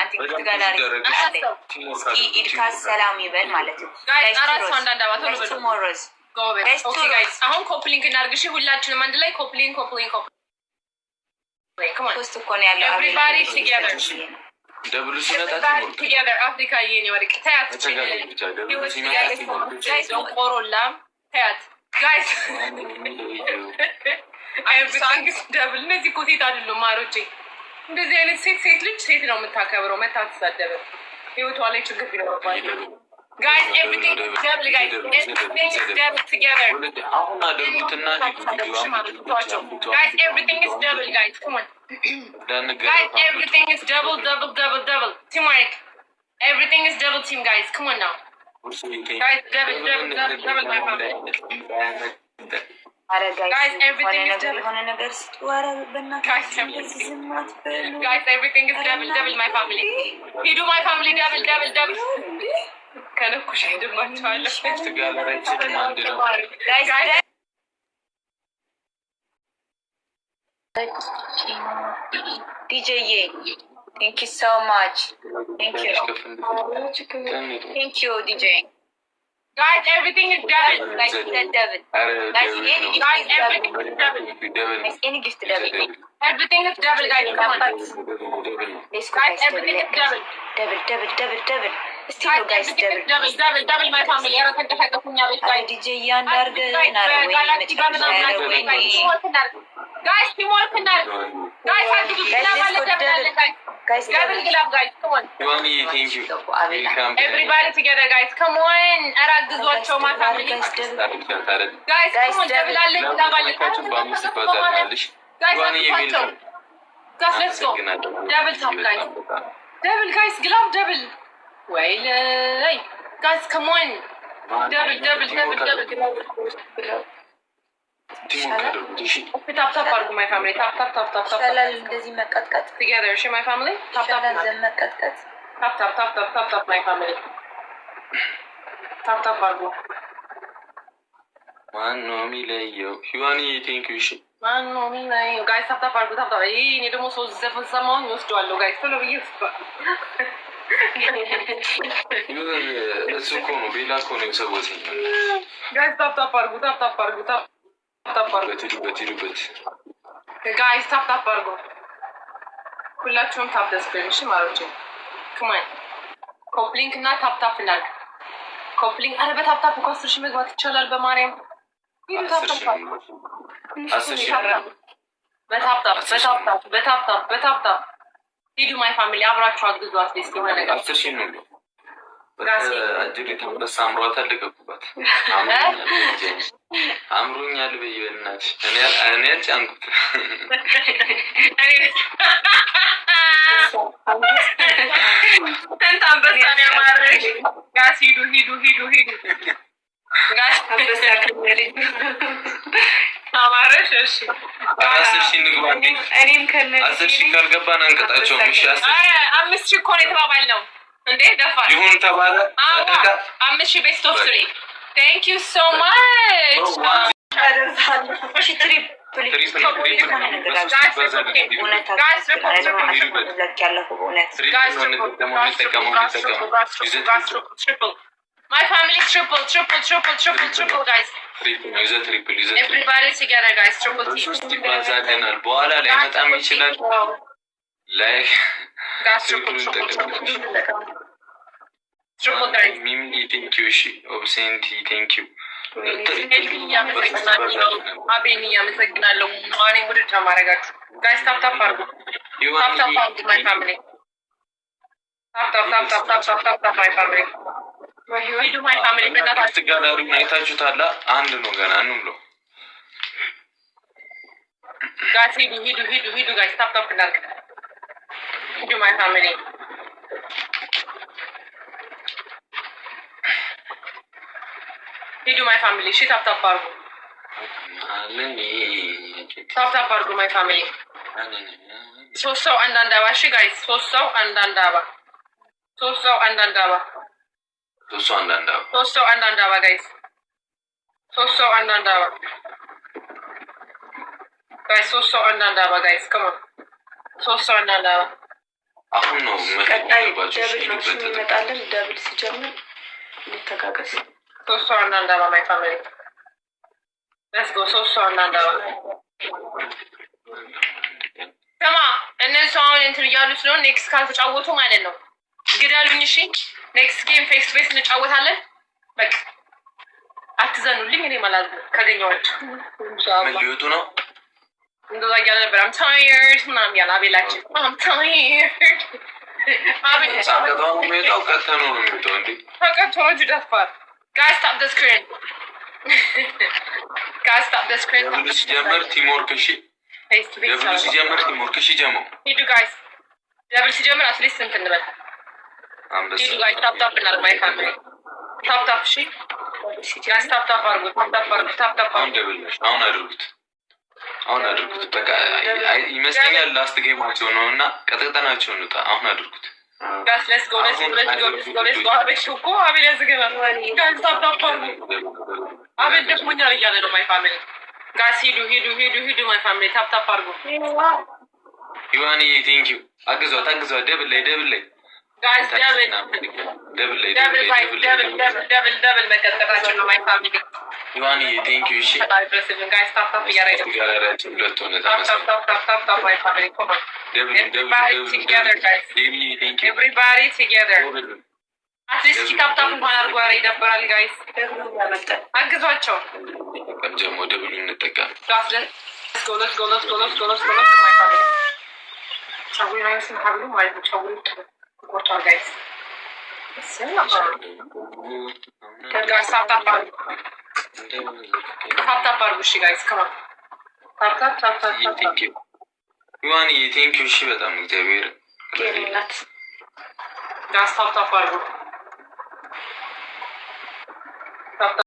አንተ ግፍት ጋላሪ አለ እስኪ ኢድካስ ሰላም ይበል ማለት ነው። ጋይስ አራስ አንዳንድ አባቶ ነው ቱሞሮስ ጋይስ ኦኬ ጋይስ አሁን ኮፕሊንግ እናርግሽ ሁላችንም አንድ ላይ ኮፕሊንግ come on ፖስት እኮ ነው ያለው everybody together ደብሉ ሲመጣችሁ together አፍሪካ የኔ ወርቅ ታያት ደብሉ ሲመጣችሁ ጋይስ ቆሮላ ታያት ጋይስ I am saying ደብል እነዚህ እኮ ሴት አይደሉም ማሮቼ እንደዚህ አይነት ሴት ልጅ ሴት ነው የምታከብረው መታተሳደበ ህይወቷ ላይ ችግር ቢኖርባት guys everything is double guys everything is double together guys everything is double guys come on guys everything is double teamwork everything is double team guys come on now guys double my family guys everything is double guys everything is double my family you do my family double ከነኩሽ አይደማቻለሁ ዲጄዬ thank you so much thank you DJ guys everything is double like that double guys everything is double any gift double everything is double guys come on guys everything is double still guys double my family are going to have kunya with guys DJ yandarge guys teamwork guys have to guys double glove guys come on thank you everybody together guys come on aragዟቸው my family guys come on double አለ guys let's go double top guys glove double well guys come on double tap አርጉ my family tap ሻላል እንደዚህ መቀጥቀጥ together እሺ my family tap መቀጥቀጥ tap my family tap አርጉ ማን ነው የሚለየው ሂዋኒ thank you እሺ ማን ነው የሚለየው guys tap አርጉ tap እኔ ደግሞ ሰው ዘፈን ሰማውን ይወስደዋለሁ guys ቶሎ ብዬ እሱ እኮ ነው ቤላ እኮ ነው የሰወሰኝ guys tap አርጉ በትሩበት guys tap አርጉ ሁላችሁም ታፕ ደስክሪፕሽ ማሮቼ come on ኮፕሊንግ እና ታፕ እናድርግ ኮፕሊንግ አረ በታፕ እኮ 10 ሺህ መግባት ይቻላል በማርያም ይሄን ታፕ በታፕ ሂዱ ማይ ፋሚሊ አብራችሁ አግዙ አትሊስት የሆነ ነገር 10 ሺህ ነው አጅሪ ተንበሳ አምሮታ ለቀቁባት አምሮኛል በየናት እኔ ጫንኩት ተንበሳ ነው ማረሽ ጋስ ሂዱ ጋስ ተንበሳ ከመለኝ አማረሽ እሺ 10 ሺህ ንግባ እኔም ከነ 10 ሺህ ካልገባን አንቀጣቸው እሺ 5 ሺህ እኮ ነው የተባባልነው እንዴ ደፋር ይሁን ተባለ ሰደቃ 5 ሺህ ቤስት ኦፍ 3 thank you so much እሺ ትሪፕል my family triple guys triple everybody together guys triple ባዛገናል በኋላ ላይ መጣም ይችላል ላይ guys triple guys ሚሚ thank you እሺ ኦብሴንቲ thank you አቤኒያ መሰግናለሁ ማኔ ወደ ተማረጋችሁ ጋይስ ታፕ አርጉ my family ታፕ my family ሂዱ my family በእናታችሁ ጋላሪ አይታችሁታል አንድ ነው ገና ነው ብሎ ጋይስ ሂዱ ጋይስ ታፕ እናርግ ሂዱ my family ሂዱ my family እሺ ታፕ አርጉ my family ሶስት ሰው አንዳንድ አበባ እሺ ጋይስ ሶስት ሰው አንዳንድ አበባ ጋይስ ሶስት ሰው አንዳንድ አበባ ጋይስ come on ሶስት ሰው አንዳንድ አበባ አሁን ነው ቀጣይ ደብል ነው የሚመጣልን። ደብል ሲጀምር እንተጋገዝ። 3 ሰው እና እንዳባ ማይ ፋሚሊ let's go 3 ሰው እና እንዳባ ከማ እነሱ አሁን እንትን እያሉ ስለሆነ ኔክስት ካልተጫወቱ ማለት ነው ግዳሉኝ። እሺ ኔክስት ጌም ፌስ ቱ ፌስ እንጫወታለን። በቃ አትዘኑልኝ። እኔ ማለት ነው ካገኘኋችሁ ምን ሊወጡ ነው እንደዛ እያለ ነበር። I'm tired ምናምን ያለ አቤላችን I'm tired ሳቀጣው የሚወጣው ቀጥታ ነው የሚወጣው እንዴ ተቀጥቶ ደፋር guys stop the screen guys stop the screen ደብል ሲጀምር ቲምወርክ እሺ face to face ደብል ሲጀምር ቲምወርክ እሺ ጀመው ሂዱ guys ደብል ሲጀምር አትሊስት እንትን እንበል ሂዱ guys tap tap እናድርግ my family tap tap እሺ guys tap tap አድርጉ tap tap አሁን ደብል ነሽ አሁን አድርጉት በቃ ይመስለኛል ላስት ጌማቸው ነው እና ቀጥቅጠናቸው ነው አሁን አድርጉት guys let's go አቤሽኮ አቤል ያዝገናል guys tap tap አድርጉ አቤል ደክሞኛል እያለ ነው my family guys ሂዱ my family tap tap አድርጉ ዮሐኒ thank you አግዟት ደብል ላይ guys ደብል መቀጥቀጣችን ነው my family ዮሐኒ thank you እሺ guys tap tap እያደረገ ያላራችሁ ሁለት ሆነ tap my family come on everybody together guys everybody together at least tap tap እንኳን አድርጎ አረ ይደብራል guys አግዟቸው ቀንጀሞ ደብሉ እንጠቀም let's go my family ቻው ያንስን ሀብሉ ማለት ነው ቻው ቆርጧል guys guys tap tap አድርጉ እሺ guys come on tap thank you ዮሐኒ thank you እሺ በጣም እግዚአብሔር ጌሪላት guys tap አድርጉ